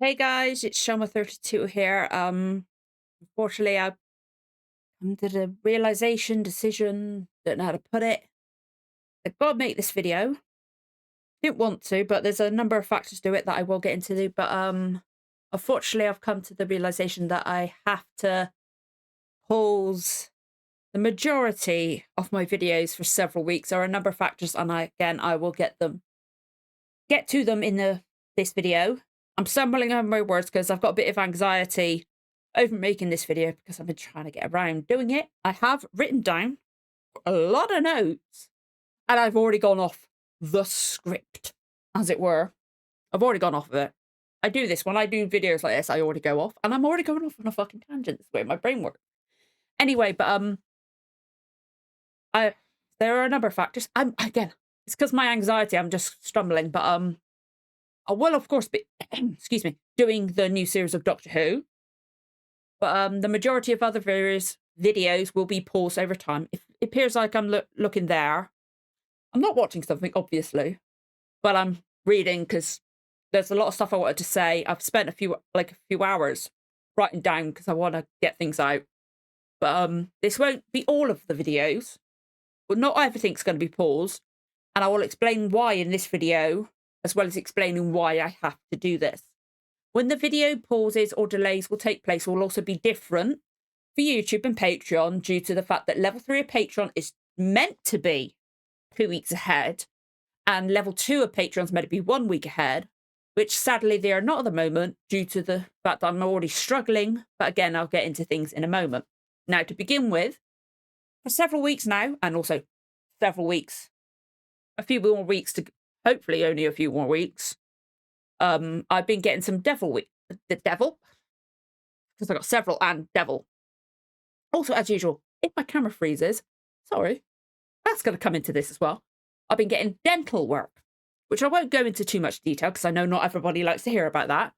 Hey guys, it's Shoma32 here. Unfortunately, I've come to the decision, don't know how to put it. I've got to make this video. Didn't want to, but there's a number of factors to it that I will get into. But unfortunately, I've come to the realization that I have to pause the majority of my videos for several weeks. There are a number of factors, and I will get to them in this video. I'm stumbling over my words because I've got a bit of anxiety over making this video because I've been trying to get around doing it. I have written down a lot of notes and I've already gone off the script, as it were. I've already gone off of it. I do this when I do videos like this. I already go off, and I'm already going off on a fucking tangent. That's the way my brain works. Anyway, but I there are a number of factors. Again, it's because my anxiety. I'm just stumbling, but I will, of course, be, excuse me, doing the new series of Doctor Who. But the majority of other various videos will be paused over time. If it appears like I'm looking there, I'm not watching something, obviously, but I'm reading because there's a lot of stuff I wanted to say. I've spent a few hours writing down because I want to get things out. But this won't be all of the videos. Well, not everything's going to be paused. And I will explain why in this video, as well as explaining why I have to do this. When the video pauses or delays will take place will also be different for YouTube and Patreon due to the fact that level 3 of Patreon is meant to be 2 weeks ahead and level 2 of Patreon is meant to be 1 week ahead, which sadly they are not at the moment due to the fact that I'm already struggling. But again, I'll get into things in a moment. Now, to begin with, for several weeks now, and also several weeks, a few more weeks to hopefully only a few more weeks, I've been getting some the devil, because I got several and devil. Also, as usual, if my camera freezes, sorry, that's going to come into this as well. I've been getting dental work, which I won't go into too much detail because I know not everybody likes to hear about that.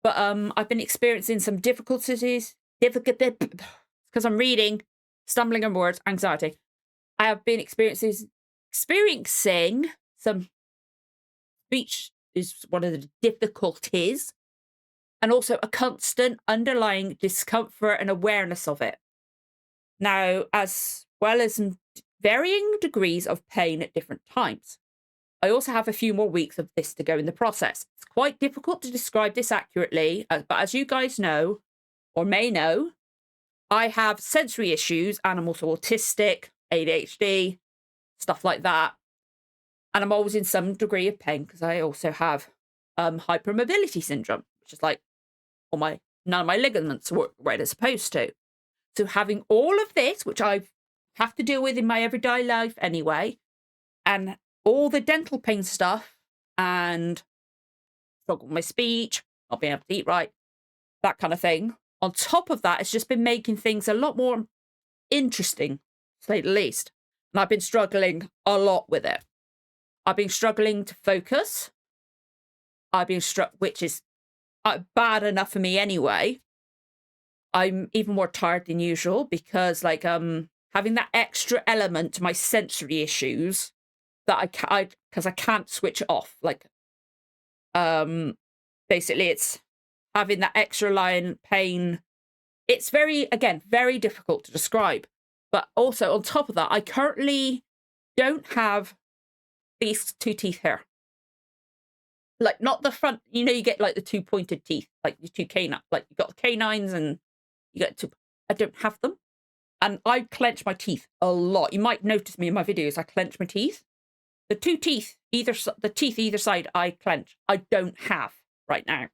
But I've been experiencing some difficulties, because I'm reading, stumbling on words, anxiety. I have been experiencing some speech is one of the difficulties, and also a constant underlying discomfort and awareness of it. Now, as well as varying degrees of pain at different times. I also have a few more weeks of this to go in the process. It's quite difficult to describe this accurately, but as you guys know, or may know, I have sensory issues and I'm also autistic, ADHD, stuff like that. And I'm always in some degree of pain because I also have hypermobility syndrome, which is like none of my ligaments work where they're supposed to. So having all of this, which I have to deal with in my everyday life anyway, and all the dental pain stuff and struggle with my speech, not being able to eat right, that kind of thing. On top of that, it's just been making things a lot more interesting, to say the least. And I've been struggling a lot with it. I've been struggling to focus. I've been which is bad enough for me anyway. I'm even more tired than usual because, like, having that extra element to my sensory issues that because I can't switch off. Like, basically, it's having that extra line pain. It's very difficult to describe. But also on top of that, I currently don't have these 2 teeth here. Like, not the front, you get like the 2 pointed teeth, like the 2 canines, like you got the canines and you get 2. I don't have them. And I clench my teeth a lot. You might notice me in my videos, I clench my teeth. The 2 teeth, either side, I clench. I don't have right now.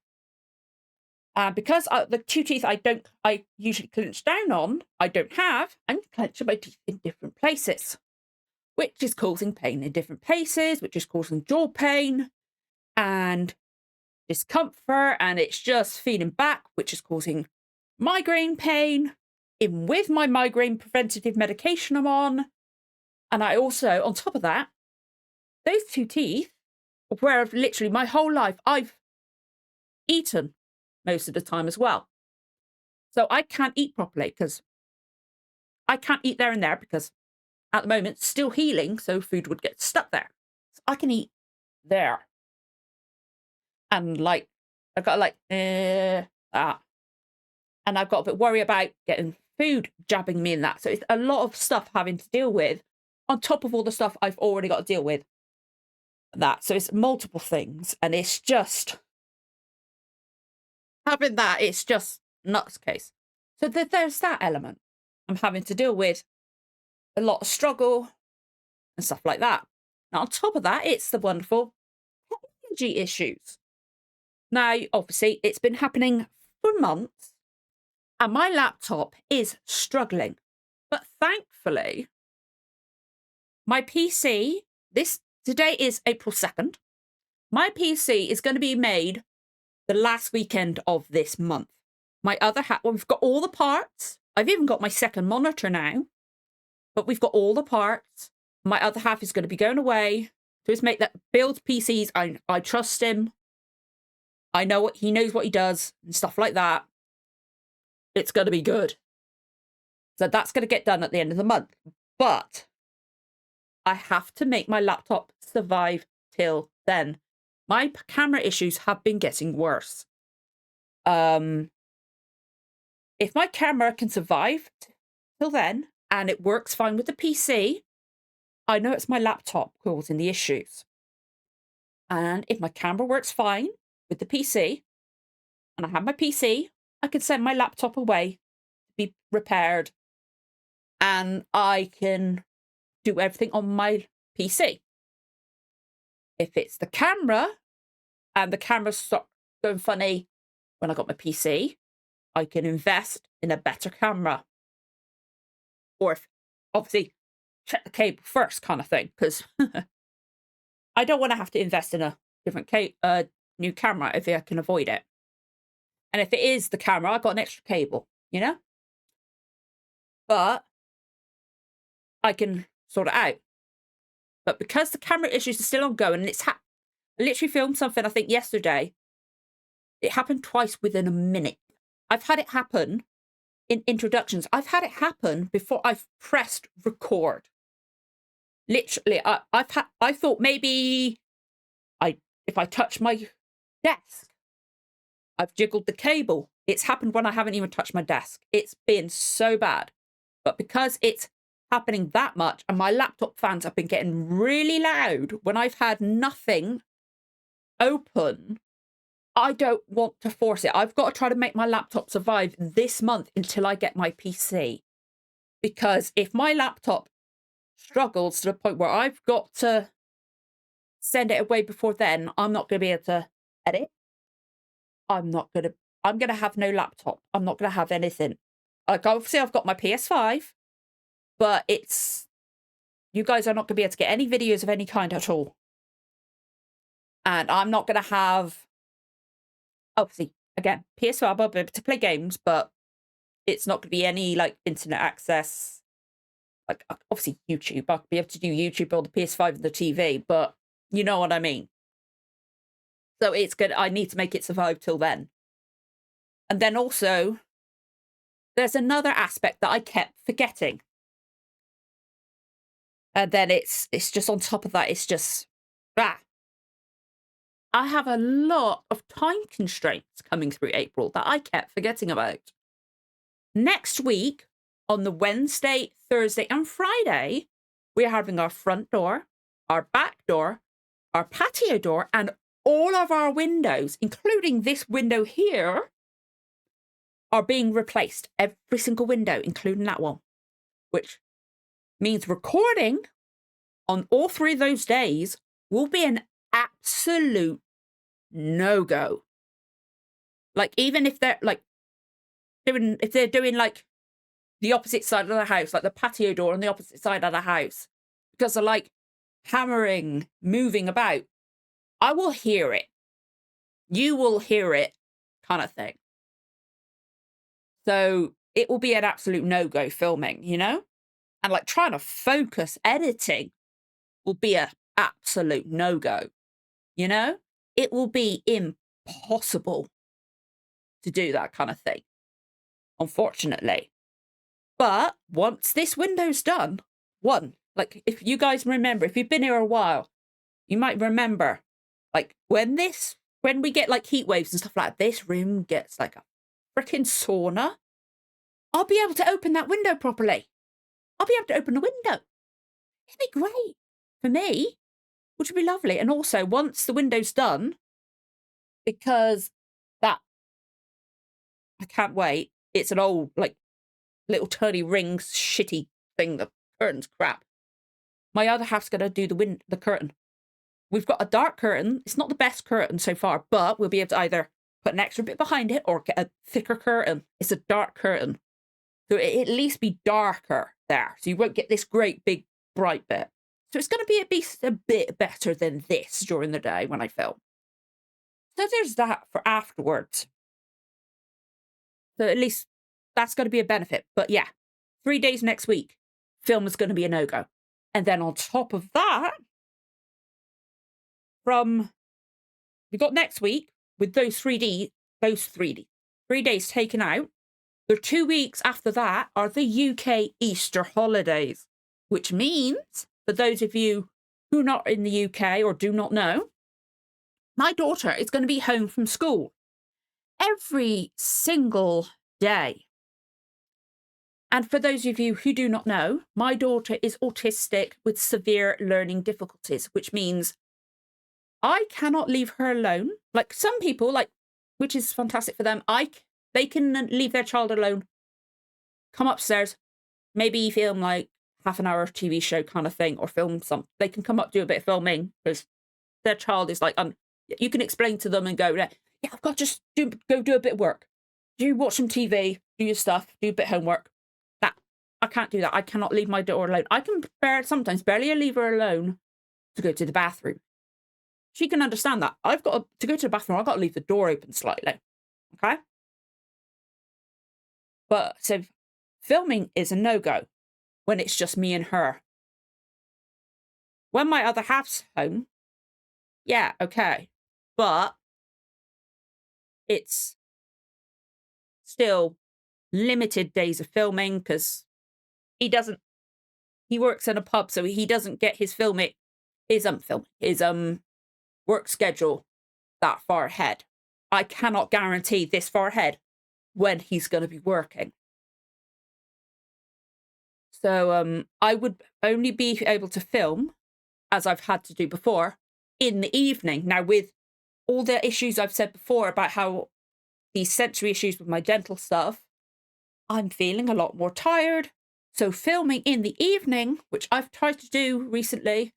Because the 2 teeth I usually clench down on, I don't have, I'm clenching my teeth in different places, which is causing pain in different places, which is causing jaw pain and discomfort, and it's just feeding back, which is causing migraine pain, even with my migraine preventative medication I'm on. And I also, on top of that, those 2 teeth, where I've literally my whole life, I've eaten most of the time as well. So I can't eat properly because I can't eat there and there because at the moment, it's still healing, so food would get stuck there. So I can eat there. And like I got like, that. And I've got a bit worried about getting food jabbing me in that. So it's a lot of stuff having to deal with on top of all the stuff I've already got to deal with. That. So it's multiple things. And it's just having that, it's just nuts case. So there's that element. I'm having to deal with a lot of struggle and stuff like that. Now, on top of that, it's the wonderful technology issues. Now, obviously, it's been happening for months, and my laptop is struggling. But thankfully, my PC, today is April 2nd. My PC is going to be made the last weekend of this month. My other we've got all the parts. I've even got my second monitor now, but we've got all the parts. My other half is going to be going away to his mate that builds PCs. I trust him. I know he knows what he does and stuff like that. It's going to be good. So that's going to get done at the end of the month. But I have to make my laptop survive till then. My camera issues have been getting worse. If my camera can survive till then, and it works fine with the PC, I know it's my laptop causing the issues. And if my camera works fine with the PC, and I have my PC, I can send my laptop away to be repaired, and I can do everything on my PC. If it's the camera, and the camera stopped going funny when I got my PC, I can invest in a better camera. Or if, obviously, check the cable first kind of thing, because I don't want to have to invest in a different new camera if I can avoid it. And if it is the camera, I've got an extra cable, you know? But I can sort it out. But because the camera issues are still ongoing, and I literally filmed something, I think, yesterday. It happened twice within a minute. I've had it happen in introductions. I've had it happen before I've pressed record. Literally, I thought maybe if I touch my desk, I've jiggled the cable. It's happened when I haven't even touched my desk. It's been so bad. But because it's happening that much, and my laptop fans have been getting really loud when I've had nothing open, I don't want to force it. I've got to try to make my laptop survive this month until I get my PC. Because if my laptop struggles to the point where I've got to send it away before then, I'm not going to be able to edit. I'm going to have no laptop. I'm not going to have anything. Like, obviously, I've got my PS5, but you guys are not going to be able to get any videos of any kind at all. And I'm not going to have, obviously, again, PS5, I'll be able to play games, but it's not going to be any, like, internet access. Like, obviously, YouTube. I'll be able to do YouTube on the PS5 and the TV, but you know what I mean. So it's good. I need to make it survive till then. And then also, there's another aspect that I kept forgetting. And then it's just on top of that, it's just, I have a lot of time constraints coming through April that I kept forgetting about. Next week, on the Wednesday, Thursday, and Friday, we're having our front door, our back door, our patio door, and all of our windows, including this window here, are being replaced. Every single window, including that one. Which means recording on all three of those days will be an absolute no-go. Like, even if they're like doing like the opposite side of the house, like the patio door on the opposite side of the house, because they're like hammering, moving about, I will hear it. You will hear it, kind of thing. So it will be an absolute no-go filming, you know? And like trying to focus editing will be an absolute no-go, you know? It will be impossible to do that kind of thing, unfortunately. But once this window's done, like if you guys remember, if you've been here a while, you might remember, like when this when we get like heat waves and stuff like that, this room gets like a freaking sauna. I'll be able to open that window properly. I'll be able to open the window. It'd be great for me, which would be lovely. And also, once the window's done, because that, I can't wait. It's an old, like, little turny rings shitty thing. The curtain's crap. My other half's going to do the curtain. We've got a dark curtain. It's not the best curtain so far, but we'll be able to either put an extra bit behind it or get a thicker curtain. It's a dark curtain. So it'll at least be darker there. So you won't get this great big bright bit. So it's going to be at least a bit better than this during the day when I film. So there's that for afterwards. So at least that's going to be a benefit. But yeah, 3 days next week, film is going to be a no-go. And then on top of that, we got next week with those 3 days taken out. The 2 weeks after that are the UK Easter holidays, which means, for those of you who are not in the UK or do not know, my daughter is going to be home from school every single day. And for those of you who do not know, my daughter is autistic with severe learning difficulties, which means I cannot leave her alone. Like some people, which is fantastic for them, they can leave their child alone, come upstairs, maybe film like half an hour TV show kind of thing, or film something. They can come up, do a bit of filming, because their child is like, you can explain to them and go, yeah, I've got to just go do a bit of work. Do watch some TV, do your stuff, do a bit of homework. I can't do that. I cannot leave my daughter alone. I can sometimes barely leave her alone to go to the bathroom. She can understand that. I've got to go to the bathroom. I've got to leave the door open slightly. Okay? But so filming is a no-go when it's just me and her. When my other half's home, yeah, okay. But it's still limited days of filming because he works in a pub, so he doesn't get his work schedule that far ahead. I cannot guarantee this far ahead when he's going to be working. So I would only be able to film, as I've had to do before, in the evening. Now, with all the issues I've said before about how these sensory issues with my dental stuff, I'm feeling a lot more tired. So filming in the evening, which I've tried to do recently,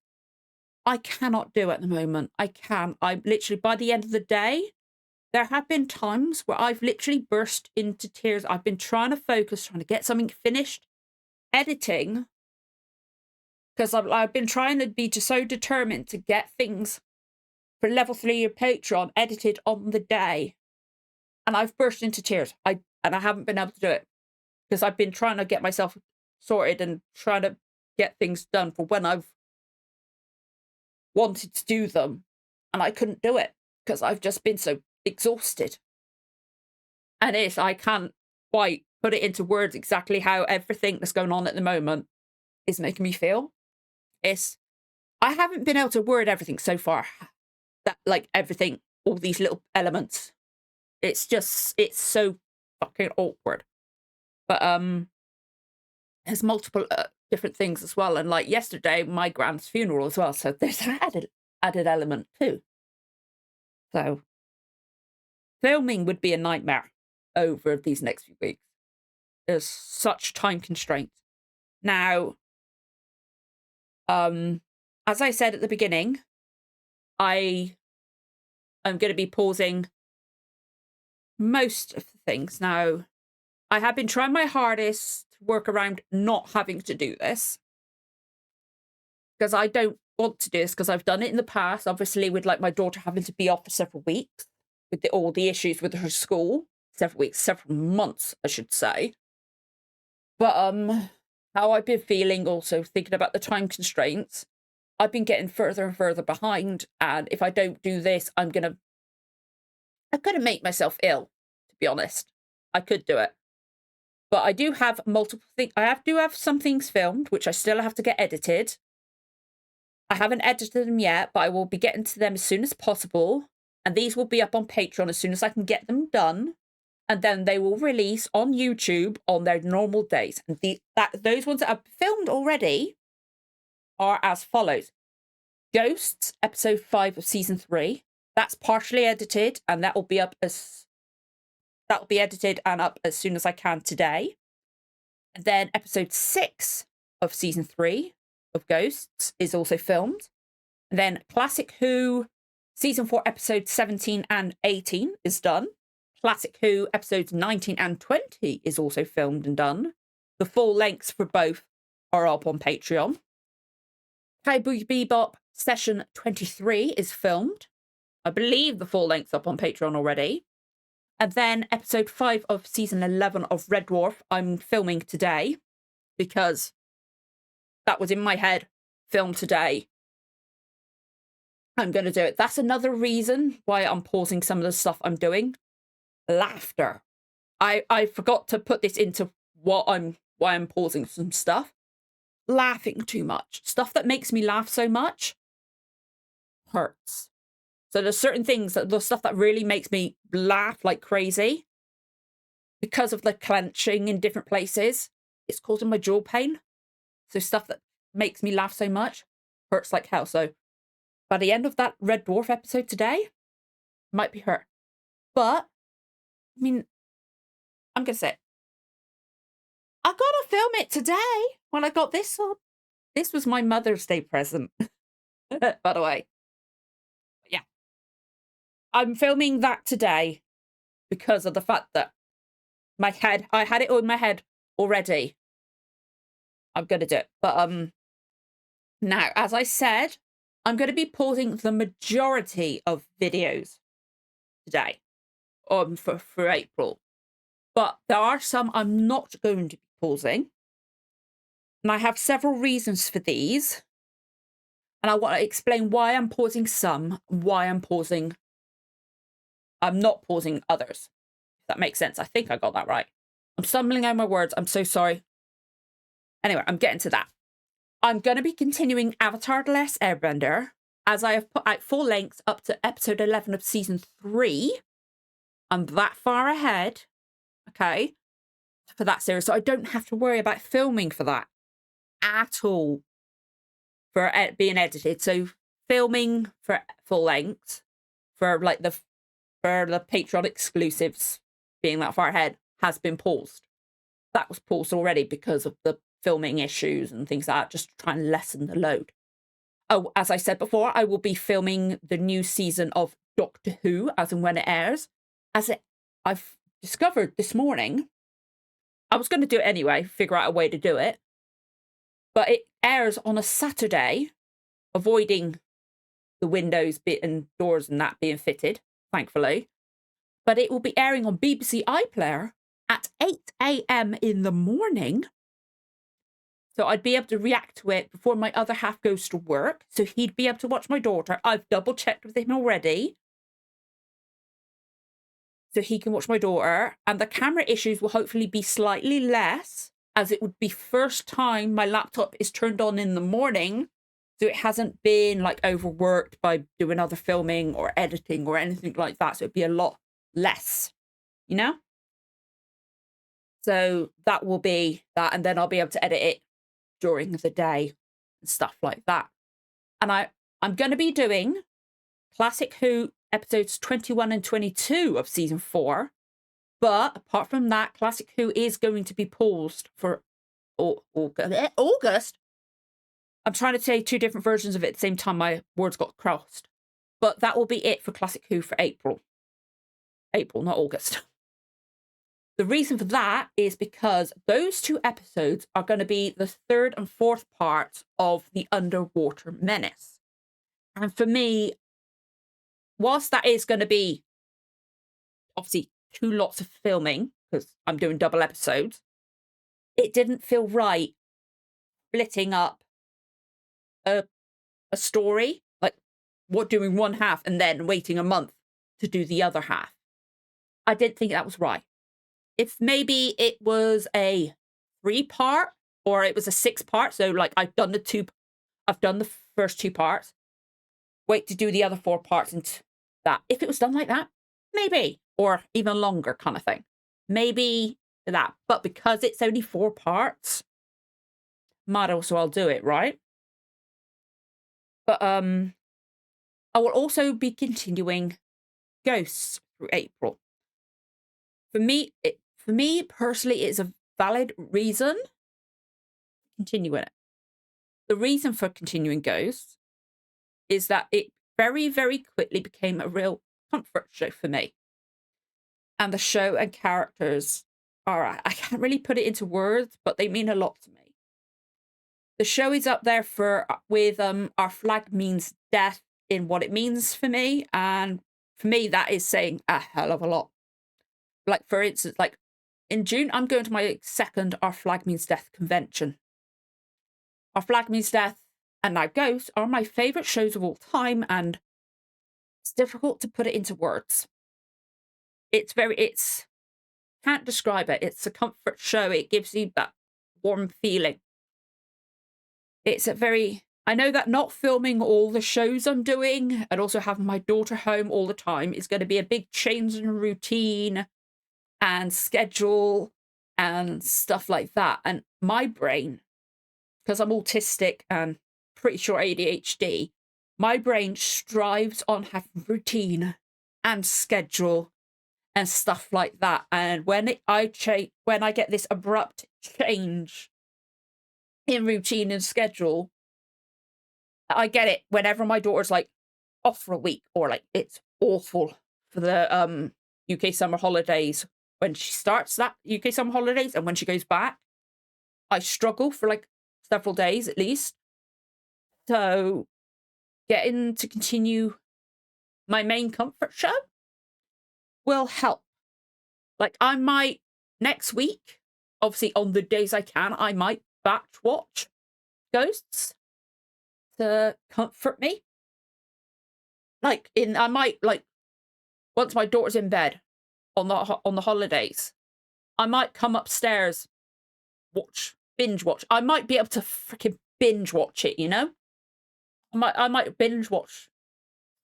I cannot do at the moment. I'm literally, by the end of the day, there have been times where I've literally burst into tears. I've been trying to focus, trying to get something finished, editing, because I've been trying to be just so determined to get things for level 3 of Patreon edited on the day. And I've burst into tears. And I haven't been able to do it because I've been trying to get myself sorted and trying to get things done for when I've wanted to do them. And I couldn't do it because I've just been so exhausted. And I can't quite put it into words exactly how everything that's going on at the moment is making me feel. I haven't been able to word everything so far. That, like, everything, all these little elements. It's so fucking awkward. But there's multiple different things as well. And like yesterday, my grand's funeral as well. So there's an added element too. So filming would be a nightmare over these next few weeks. There's such time constraints. Now, as I said at the beginning, I am going to be pausing most of the things. Now, I have been trying my hardest to work around not having to do this. Because I don't want to do this, because I've done it in the past, obviously, with like my daughter having to be off for several weeks, with all the issues with her school. Several months, I should say. But how I've been feeling, also thinking about the time constraints, I've been getting further and further behind. And if I don't do this, I'm gonna make myself ill, to be honest. I could do it. But I do have multiple things. Do have some things filmed, which I still have to get edited. I haven't edited them yet, but I will be getting to them as soon as possible. And these will be up on Patreon as soon as I can get them done. And then they will release on YouTube on their normal days. And those ones that I've filmed already are as follows. Ghosts, episode 5 of season 3. That's partially edited, and that will be edited and up as soon as I can today. And then episode 6 of season 3 of Ghosts is also filmed. And then Classic Who season 4 episodes 17 and 18 is done. Classic Who episodes 19 and 20 is also filmed and done. The full lengths for both are up on Patreon. Cowboy Bebop session 23 is filmed. I believe the full length's up on Patreon already. And then episode 5 of season 11 of Red Dwarf I'm filming today because that was in my head. Film today. I'm going to do it. That's another reason why I'm pausing some of the stuff I'm doing. Laughter. I forgot to put this into why I'm pausing some stuff. Laughing too much. Stuff that makes me laugh so much hurts. So there's certain things, the stuff that really makes me laugh like crazy because of the clenching in different places, it's causing my jaw pain. So stuff that makes me laugh so much hurts like hell. So by the end of that Red Dwarf episode today, might be hurt. But, I mean, I'm going to say it. I got to film it today when I got this on. This was my Mother's Day present, by the way. Yeah. I'm filming that today because of the fact that I had it in my head already. I'm going to do it. But, now, as I said, I'm going to be pausing the majority of videos today for April. But there are some I'm not going to be pausing. And I have several reasons for these. And I want to explain why I'm pausing some, why I'm not pausing others. If that makes sense. I think I got that right. I'm stumbling over my words. I'm so sorry. Anyway, I'm getting to that. I'm going to be continuing Avatar: The Last Airbender, as I have put out full length up to episode 11 of season 3. I'm that far ahead, okay, for that series. So I don't have to worry about filming for that at all for being edited. So filming for full length for the Patreon exclusives being that far ahead has been paused. That was paused already because of the filming issues and things like that, just to try and lessen the load. Oh, as I said before, I will be filming the new season of Doctor Who as and when it airs. I've discovered this morning, I was going to do it anyway, figure out a way to do it, but it airs on a Saturday, avoiding the windows and doors and that being fitted, thankfully. But it will be airing on BBC iPlayer at 8 a.m. in the morning. So I'd be able to react to it before my other half goes to work. So he'd be able to watch my daughter. I've double checked with him already. So he can watch my daughter. And the camera issues will hopefully be slightly less, as it would be first time my laptop is turned on in the morning. So it hasn't been overworked by doing other filming or editing or anything like that. So it'd be a lot less, you know? So that will be that. And then I'll be able to edit it during the day and stuff like that. And I'm going to be doing Classic Who episodes 21 and 22 of season 4. But apart from that, Classic Who is going to be paused for August. I'm trying to say two different versions of it at the same time. My words got crossed. But that will be it for Classic Who for April. April, not August. The reason for that is because those 2 episodes are going to be the 3rd and 4th parts of the Underwater Menace. And for me, whilst that is going to be obviously 2 lots of filming, because I'm doing double episodes, it didn't feel right splitting up a story, doing one half and then waiting a month to do the other half. I didn't think that was right. If maybe it was a 3-part or it was a 6-part, so I've done the first 2 parts, wait to do the other 4 parts that. If it was done like that, maybe, or even longer kind of thing. Maybe that. But because it's only 4 parts, might as well do it, right? But I will also be continuing Ghosts through April. For me personally, it's a valid reason continuing it. The reason for continuing Ghosts is that it very, very quickly became a real comfort show for me. And the show and characters are, I can't really put it into words, but they mean a lot to me. The show is up there with Our Flag Means Death in what it means for me. And for me, that is saying a hell of a lot. Like, for instance, like in June, I'm going to my second Our Flag Means Death convention. Our Flag Means Death and now Ghosts are my favourite shows of all time, and it's difficult to put it into words. Can't describe it. It's a comfort show. It gives you that warm feeling. I know that not filming all the shows I'm doing and also having my daughter home all the time is going to be a big change in routine and schedule and stuff like that. And my brain, because I'm autistic and pretty sure ADHD, my brain strives on having routine and schedule and stuff like that. And when I get this abrupt change in routine and schedule, I get it whenever my daughter's like off for a week, or like it's awful for the UK summer holidays. When she starts that UK summer holidays and when she goes back, I struggle for like several days at least. So getting to continue my main comfort show will help. Like, I might next week, obviously on the days I can, I might batch watch Ghosts to comfort me. I might once my daughter's in bed on the holidays, I might come upstairs, binge watch. I might be able to freaking binge watch it, you know? I might binge watch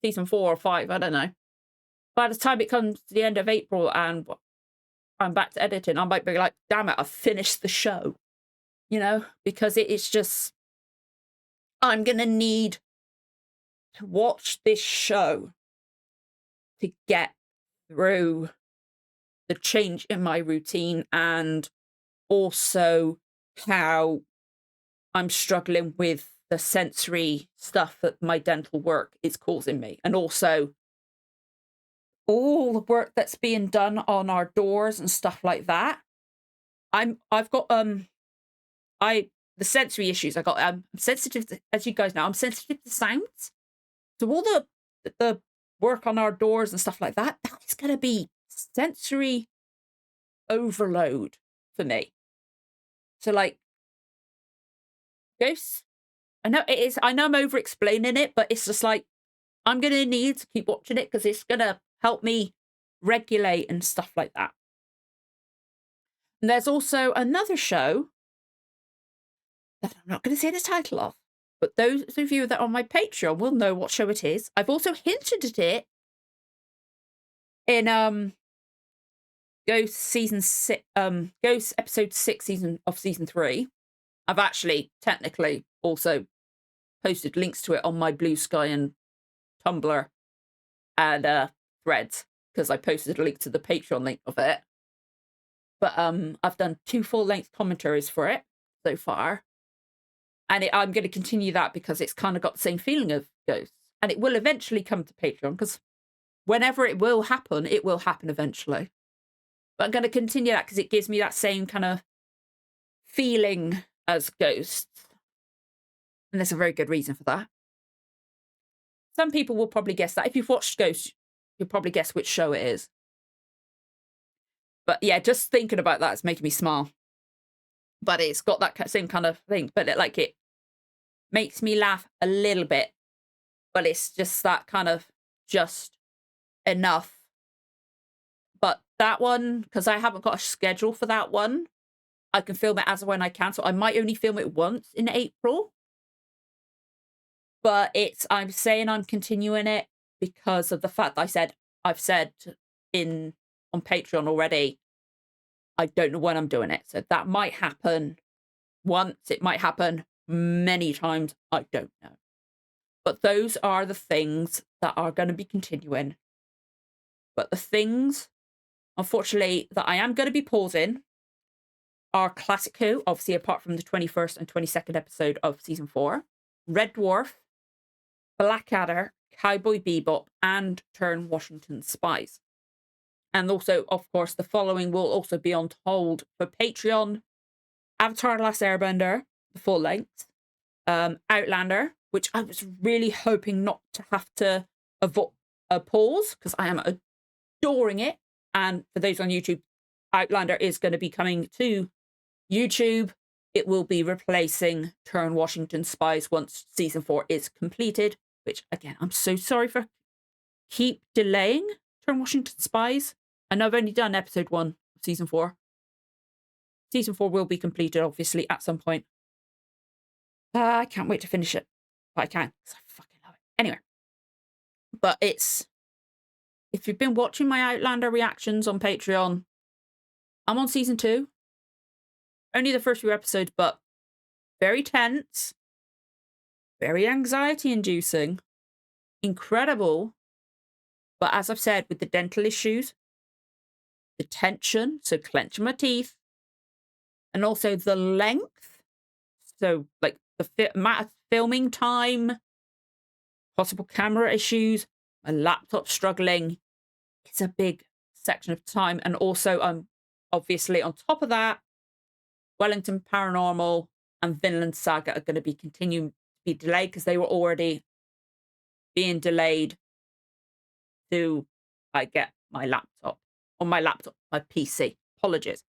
season 4 or 5, I don't know. By the time it comes to the end of April and I'm back to editing, I might be like, damn it, I've finished the show. You know? Because it's just, I'm going to need to watch this show to get through the change in my routine, and also how I'm struggling with the sensory stuff that my dental work is causing me, and also all the work that's being done on our doors and stuff like that. I've got the sensory issues. I'm sensitive to, as you guys know, I'm sensitive to sounds. So all the work on our doors and stuff like that is going to be sensory overload for me. So like Ghosts, I know it is. I know I'm over explaining it, but it's just like I'm going to need to keep watching it because it's going to help me regulate and stuff like that. And there's also another show that I'm not going to say the title of, but those of you that are on my Patreon will know what show it is. I've also hinted at it in Ghost season 6, Ghost episode 6 season 3. I've actually technically also posted links to it on my Blue Sky and Tumblr and Threads, because I posted a link to the Patreon link of it. But I've done 2 full-length commentaries for it so far. And I'm going to continue that because it's kind of got the same feeling of Ghosts. And it will eventually come to Patreon, because whenever it will happen eventually. But I'm going to continue that because it gives me that same kind of feeling as Ghosts. And there's a very good reason for that. Some people will probably guess that. If you've watched Ghosts, you'll probably guess which show it is. But yeah, just thinking about that is making me smile. But it's got that same kind of thing. But it makes me laugh a little bit. But it's just that kind of just enough. But that one, because I haven't got a schedule for that one, I can film it as and when I can. So I might only film it once in April. But I'm saying I'm continuing it because of the fact that I've said on Patreon already, I don't know when I'm doing it. So that might happen once, it might happen many times, I don't know. But those are the things that are going to be continuing. But the things, unfortunately, that I am going to be pausing are Classic Who, obviously apart from the 21st and 22nd episode of season 4, Red Dwarf, Blackadder, Cowboy Bebop, and Turn Washington Spies. And also, of course, the following will also be on hold for Patreon: Avatar: The Last Airbender, the full length, Outlander, which I was really hoping not to have to pause, because I am adoring it. And for those on YouTube, Outlander is going to be coming to YouTube. It will be replacing Turn Washington Spies once season 4 is completed, which, again, I'm so sorry for keep delaying Turn Washington Spies. I know I've only done episode 1 of season 4. Season 4 will be completed, obviously, at some point. I can't wait to finish it. But I can, because I fucking love it. Anyway. But it's... If you've been watching my Outlander reactions on Patreon, I'm on season 2. Only the first few episodes, but very tense. Very anxiety-inducing. Incredible. But as I've said, with the dental issues, the tension, so clenching my teeth, and also the length, so like the amount of filming time, possible camera issues, my laptop struggling, it's a big section of time. And also, obviously on top of that, Wellington Paranormal and Vinland Saga are going to be continuing to be delayed, because they were already being delayed to I get my laptop. On my laptop, my PC. Apologies.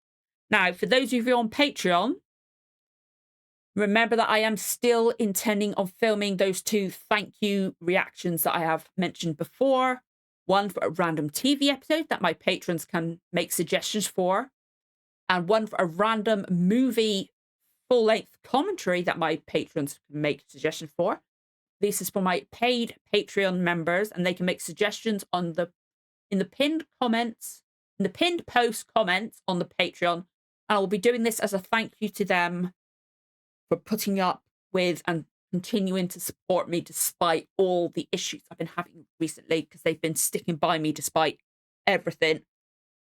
Now, for those of you on Patreon, remember that I am still intending on filming those 2 thank you reactions that I have mentioned before. One for a random TV episode that my patrons can make suggestions for, and one for a random movie full-length commentary that my patrons can make suggestions for. This is for my paid Patreon members, and they can make suggestions in the pinned comments, in the pinned post comments on the Patreon. And I will be doing this as a thank you to them for putting up with and continuing to support me despite all the issues I've been having recently, because they've been sticking by me despite everything,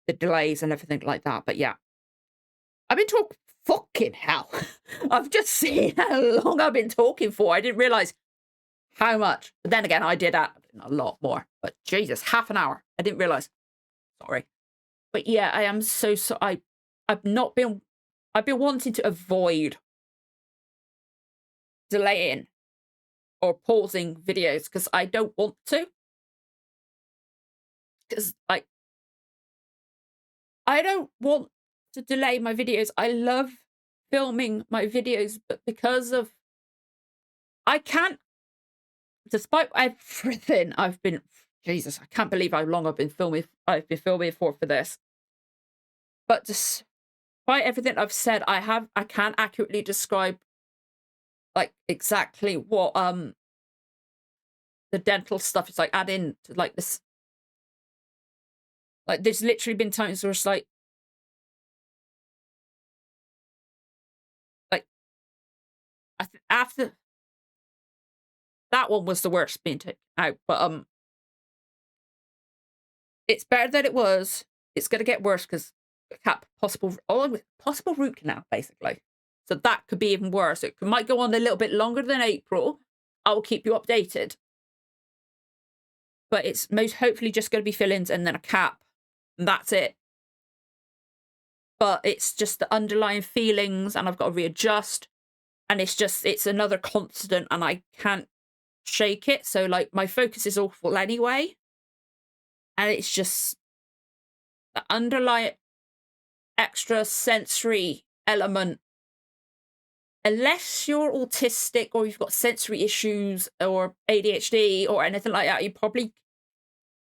the delays and everything like that. But yeah, I've been talking, fucking hell. I've just seen how long I've been talking for. I didn't realize how much. But then again, I did a lot more. But Jesus, half an hour. I didn't realize. Sorry. But yeah, I am so I've been wanting to avoid delaying or pausing videos, because I don't want to. Because I don't want to delay my videos. I love filming my videos, but because of I can't, despite everything I've been, Jesus, I can't believe how long I've been filming for this. But despite everything I've said, I can't accurately describe like exactly what the dental stuff is like. Add in to like this, like there's literally been times where it's like after that one was the worst being taken out, but it's better than it was. It's gonna get worse because possible root canal, basically. So that could be even worse. It might go on a little bit longer than April. I will keep you updated. But it's most hopefully just going to be fill-ins and then a cap. And that's it. But it's just the underlying feelings, and I've got to readjust. And it's another constant, and I can't shake it. So, like, my focus is awful anyway. And it's just the underlying extra sensory element. Unless you're autistic or you've got sensory issues or ADHD or anything like that, you probably,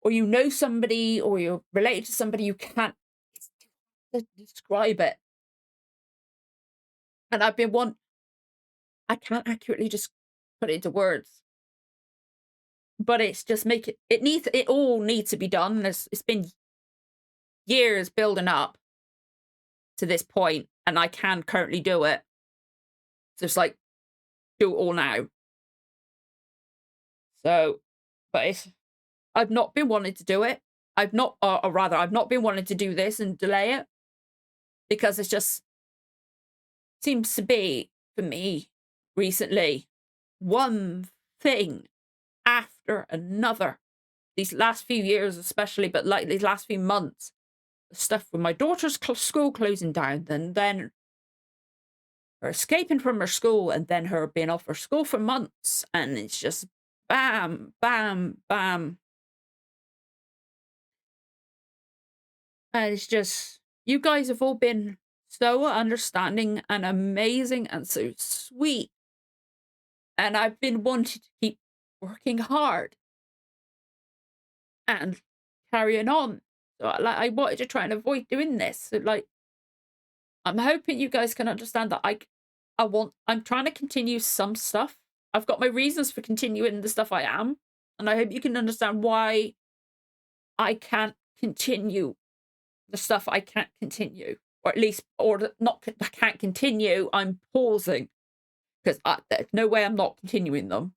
or you know somebody or you're related to somebody, you can't describe it. And I can't accurately just put it into words. but it's just it all needs to be done. It's been years building up to this point, and I can currently do it. So it's like, do it all now. So, but I've not been wanting to do it. I've not, or rather, I've not been wanting to do this and delay it because it's just seems to be, for me, recently, one thing after another. These last few years, especially, but like these last few months, stuff with my daughter's school closing down, then her escaping from her school, and then her being off her school for months, and it's just bam, bam, bam. And it's just, you guys have all been so understanding and amazing and so sweet. And I've been wanting to keep working hard and carrying on. So I wanted to try and avoid doing this. So like, I'm hoping you guys can understand that I'm trying to continue some stuff. I've got my reasons for continuing the stuff I am. And I hope you can understand why I can't continue the stuff I can't continue. Or at least, or not, I can't continue, I'm pausing. Because there's no way I'm not continuing them.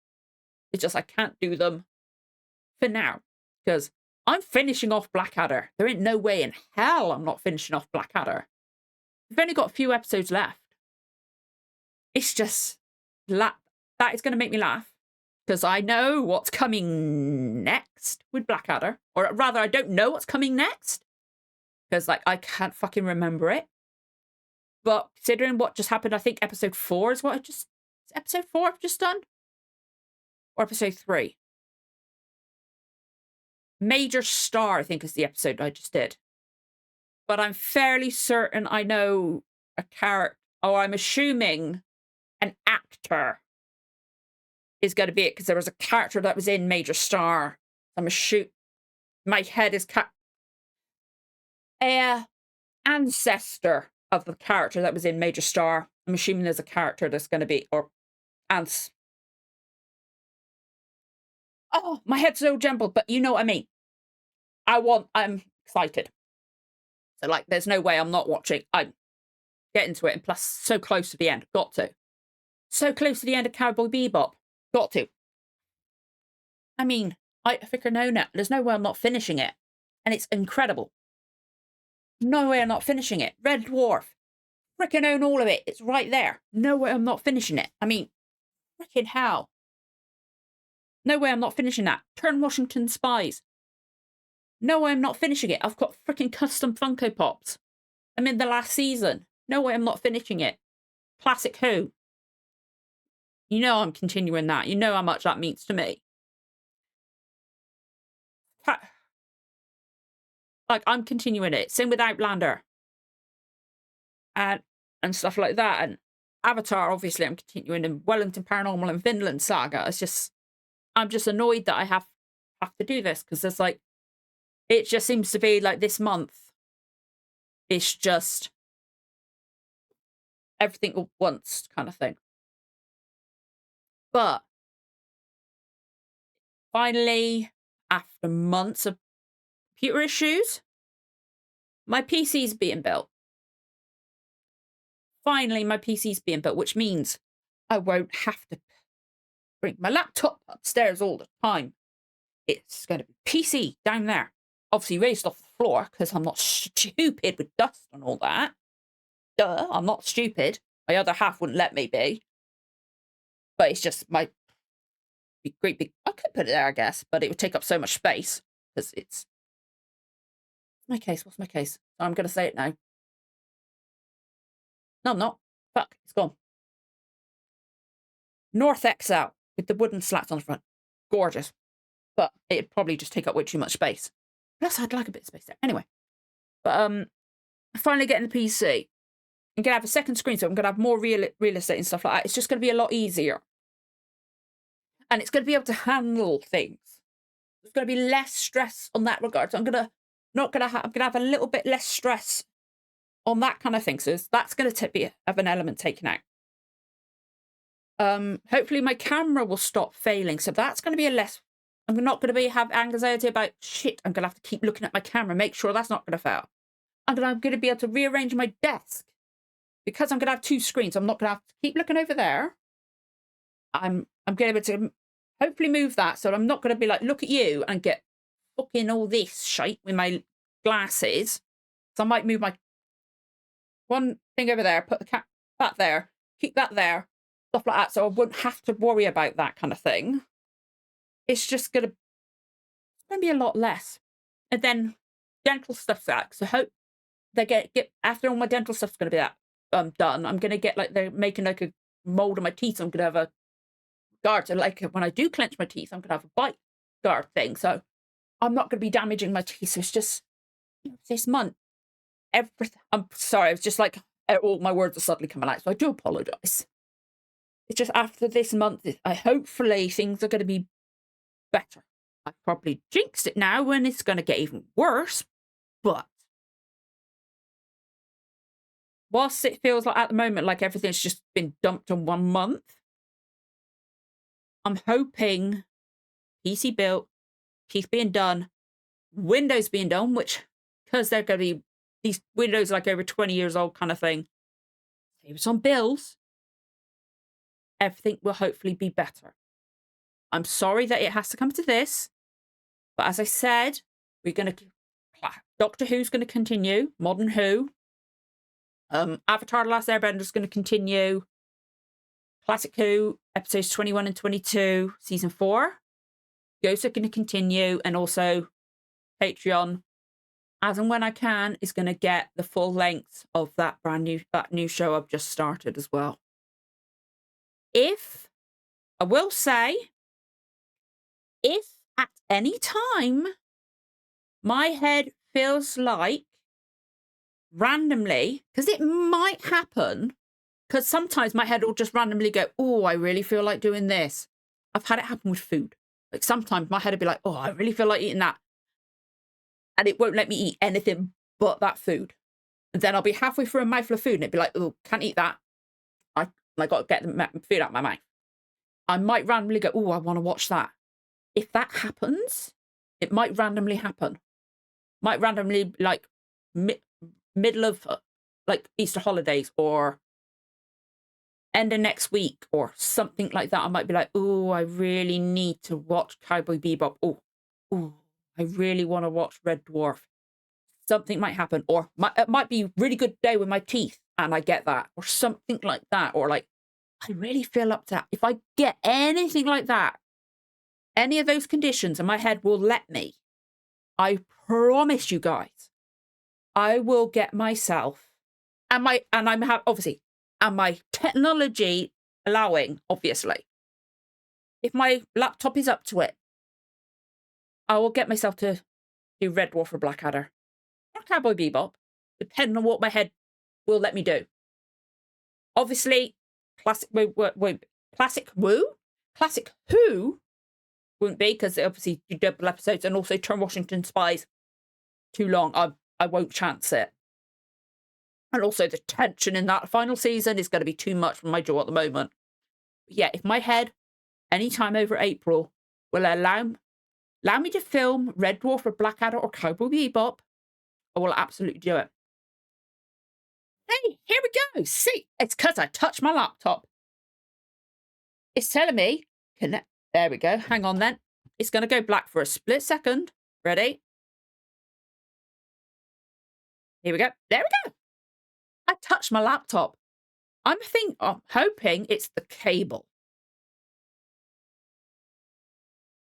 It's just I can't do them for now. Because I'm finishing off Blackadder. There ain't no way in hell I'm not finishing off Blackadder. We've only got a few episodes left. It's just, that is going to make me laugh. Because I know what's coming next with Blackadder. Or rather, I don't know what's coming next. Because, like, I can't fucking remember it. But considering what just happened, I think episode 4 is what is episode 4 I've just done? Or episode 3? Major Star, I think, is the episode I just did. But I'm fairly certain I know a character, or I'm assuming an actor is going to be it, because there was a character that was in Major Star. I'm my head is ancestor of the character that was in Major Star. I'm assuming there's a character that's going to be, or ants. Oh, my head's so jumbled, but you know what I mean. I'm excited. So, like, there's no way I'm not watching. I'm getting to it, and plus, so close to the end. Got to. So close to the end of Cowboy Bebop. Got to. I mean, I think I know now. There's no way I'm not finishing it. And it's incredible. No way I'm not finishing it. Red Dwarf. Frickin' own all of it. It's right there. No way I'm not finishing it. I mean, frickin' hell. No way I'm not finishing that. Turn Washington Spies. No way I'm not finishing it. I've got frickin' custom Funko Pops. I'm in the last season. No way I'm not finishing it. Classic Who. You know I'm continuing that. You know how much that means to me. Like, I'm continuing it. Same with Outlander. And stuff like that. And Avatar, obviously, I'm continuing. And Wellington Paranormal and Vinland Saga. It's just, I'm just annoyed that I have to do this. Because there's like, it just seems to be like this month. It's just everything at once kind of thing. But finally, after months of computer issues, my PC's being built. Finally, my PC's being built, which means I won't have to bring my laptop upstairs all the time. It's going to be PC down there. Obviously raised off the floor, because I'm not stupid with dust and all that. Duh, I'm not stupid. My other half wouldn't let me be. But it's just my great big... I could put it there, I guess, but it would take up so much space. Because it's... my case? What's my case? I'm going to say it now. No, I'm not. Fuck, it's gone. North XL with the wooden slats on the front. Gorgeous. But it'd probably just take up way too much space. Plus, I'd like a bit of space there. Anyway. But finally getting the PC. I'm going to have a second screen, so I'm going to have more real estate and stuff like that. It's just going to be a lot easier. And it's going to be able to handle things. There's going to be less stress on that regard. So I'm going to have a little bit less stress on that kind of thing. So that's going to have an element taken out. Hopefully my camera will stop failing. So that's going to be I'm not going to have anxiety about, shit, I'm going to have to keep looking at my camera, make sure that's not going to fail. I'm going to be able to rearrange my desk. Because I'm going to have 2 screens, I'm not going to have to keep looking over there. I'm going to be able to hopefully move that, so I'm not going to be like, look at you, and get fucking all this shite with my glasses. So I might move my one thing over there, put the cat that there, keep that there, stuff like that, so I wouldn't have to worry about that kind of thing. It's just going to be a lot less. And then dental stuff's that. So hope they get after all my dental stuff's going to be that done. I'm going to get like, they're making like a mold of my teeth. So I'm going to have a guard. So like when I do clench my teeth, I'm going to have a bite guard thing. So I'm not going to be damaging my teeth. So it's just this month. Everything. I'm sorry. It's just like all my words are suddenly coming out. So I do apologize. It's just after this month, hopefully things are going to be better. I've probably jinxed it now and it's going to get even worse. But whilst it feels like at the moment, like everything's just been dumped in 1 month, I'm hoping PC built, teeth being done, windows being done, which, because they're going to be, these windows like over 20 years old kind of thing, saves on bills, everything will hopefully be better. I'm sorry that it has to come to this, but as I said, we're going to, Doctor Who's going to continue, Modern Who, Avatar: The Last Airbender is going to continue, Classic Who, episodes 21 and 22, season 4, Ghosts are going to continue, and also Patreon, as and when I can, is going to get the full length of that new show I've just started as well. If, I will say, if at any time my head feels like randomly, because it might happen, because sometimes my head will just randomly go, oh, I really feel like doing this. I've had it happen with food. Like sometimes my head will be like, oh, I really feel like eating that. And it won't let me eat anything but that food. And then I'll be halfway through a mouthful of food and it'd be like, oh, can't eat that. I got to get the food out of my mouth. I might randomly go, oh, I want to watch that. If that happens, it might randomly happen. Might randomly, like, middle of, like, Easter holidays or end of next week or something like that. I might be like, oh, I really need to watch Cowboy Bebop. Oh, I really want to watch Red Dwarf. Something might happen. Or it might be a really good day with my teeth and I get that. Or something like that. Or like, I really feel up to that. If I get anything like that, any of those conditions, and my head will let me, I promise you guys, I will get myself and my technology allowing, obviously. If my laptop is up to it, I will get myself to do Red Dwarf or Blackadder or Cowboy Bebop, depending on what my head will let me do. Obviously, Classic Who wouldn't be, because they obviously do double episodes, and also Turn Washington Spies too long. I won't chance it. And also the tension in that final season is going to be too much for my jaw at the moment. But yeah, if my head, anytime over April, will allow me to film Red Dwarf or Blackadder or Cowboy Bebop, I will absolutely do it. Hey, here we go. See, it's because I touched my laptop. It's telling me, connect. There we go. Hang on then. It's going to go black for a split second. Ready? Here we go. There we go. I touched my laptop. I'm hoping it's the cable.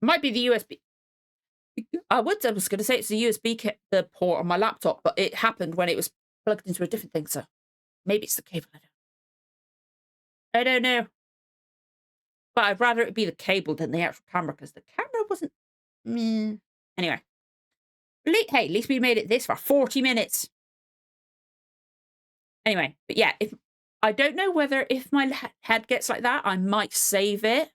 Might be the USB. I was going to say it's the USB the port on my laptop, but it happened when it was plugged into a different thing. So maybe it's the cable. I don't know. But I'd rather it be the cable than the actual camera, because the camera wasn't. Anyway. Hey, at least we made it this far. 40 minutes. Anyway, but yeah, if I don't know whether if my head gets like that, I might save it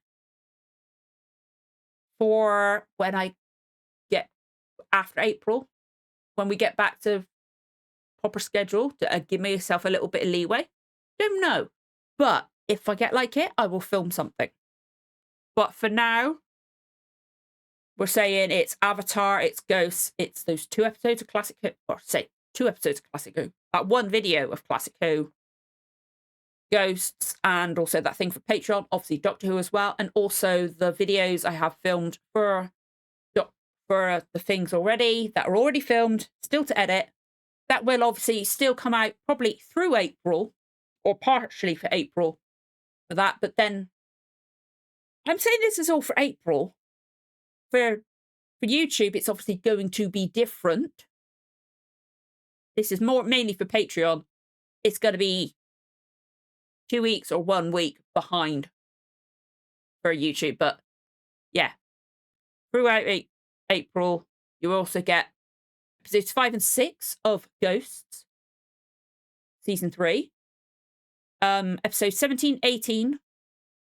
for when I get after April, when we get back to proper schedule, to give myself a little bit of leeway. Don't know. But if I get like it, I will film something. But for now, we're saying it's Avatar, it's Ghosts, it's those 2 episodes of Classic Who, or say 2 episodes of Classic Who, that 1 video of Classic Who, Ghosts, and also that thing for Patreon, obviously Doctor Who as well, and also the videos I have filmed for the things already that are already filmed, still to edit. That will obviously still come out probably through April, or partially for April for that. But then I'm saying this is all for April. For YouTube, it's obviously going to be different. This is more mainly for Patreon. It's going to be 2 weeks or 1 week behind for YouTube. But yeah, throughout April, you also get episodes 5 and 6 of Ghosts, season 3. Episodes 17, 18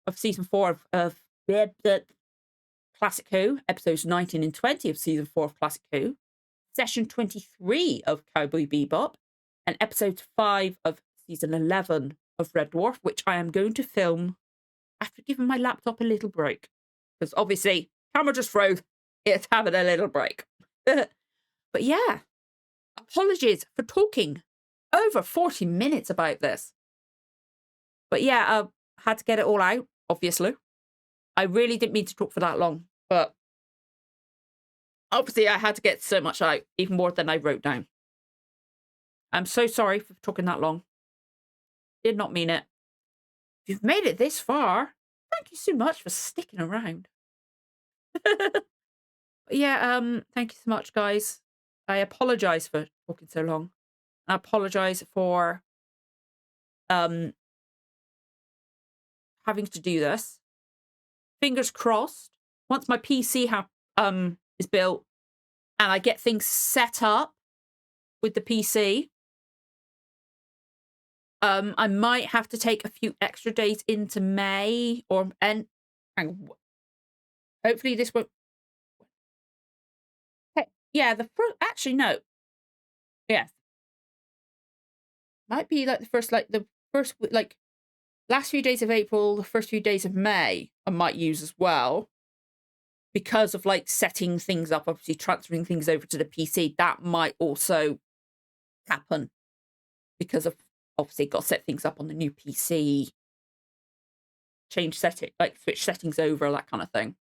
of season 4 of Classic Who. Episodes 19 and 20 of season 4 of Classic Who. Session 23 of Cowboy Bebop. And episode 5 of season 11 of Red Dwarf, which I am going to film after giving my laptop a little break. Because obviously, camera just froze. It's having a little break. But yeah, apologies for talking over 40 minutes about this. But yeah, I had to get it all out, obviously. I really didn't mean to talk for that long, but obviously I had to get so much out, even more than I wrote down. I'm so sorry for talking that long. Did not mean it. If you've made it this far, thank you so much for sticking around. Yeah, thank you so much, guys. I apologize for talking so long. I apologize for having to do this. Fingers crossed, once my PC is built and I get things set up with the PC, I might have to take a few extra days into May hopefully this won't. Yeah, actually no. Yes. Might be like the first last few days of April, the first few days of May, I might use as well. Because of like setting things up, obviously transferring things over to the PC, that might also happen. Because of obviously got to set things up on the new PC, switch settings over, that kind of thing.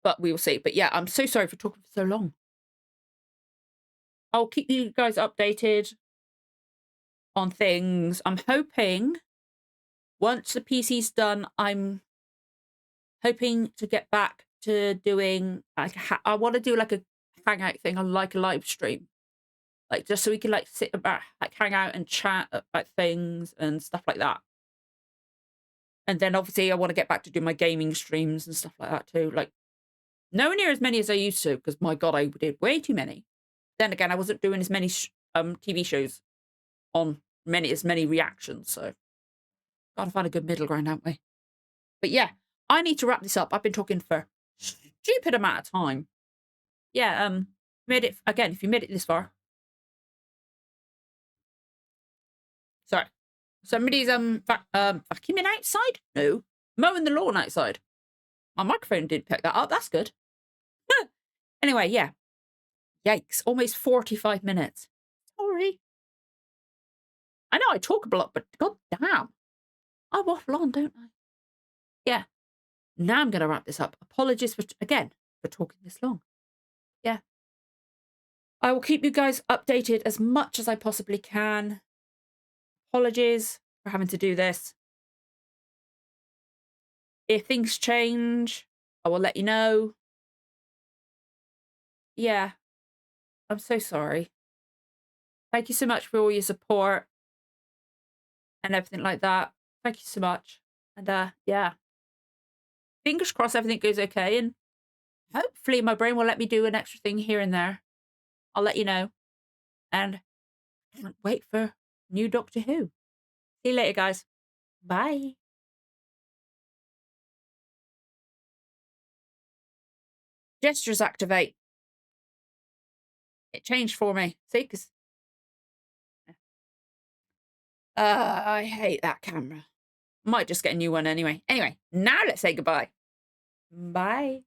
But we will see. But yeah, I'm so sorry for talking for so long. I'll keep you guys updated on things. I'm hoping once the PC's done, I'm hoping to get back to doing like I want to do like a hangout thing on like a live stream, like just so we can like sit about, like hang out and chat about things and stuff like that. And then obviously I want to get back to do my gaming streams and stuff like that too. Like nowhere near as many as I used to, because my god, I did way too many. Then again, I wasn't doing as many TV shows on as many reactions, so gotta find a good middle ground, haven't we? But yeah, I need to wrap this up. I've been talking for a stupid amount of time. Yeah, made it again. If you made it this far, sorry. Somebody's vacuuming outside. No, mowing the lawn outside. My microphone did pick that up. That's good. Anyway, yeah. Yikes! Almost 45 minutes. Sorry. I know I talk a lot, but god damn, I waffle on, don't I? Yeah. Now I'm going to wrap this up. Apologies for talking this long. Yeah. I will keep you guys updated as much as I possibly can. Apologies for having to do this. If things change, I will let you know. Yeah. I'm so sorry. Thank you so much for all your support and everything like that. Thank you so much. And yeah. Fingers crossed everything goes okay, and hopefully my brain will let me do an extra thing here and there. I'll let you know. And I can't wait for new Doctor Who. See you later, guys. Bye. Gestures activate. It changed for me. See, because I hate that camera. Might just get a new one anyway. Anyway, now let's say goodbye. Bye.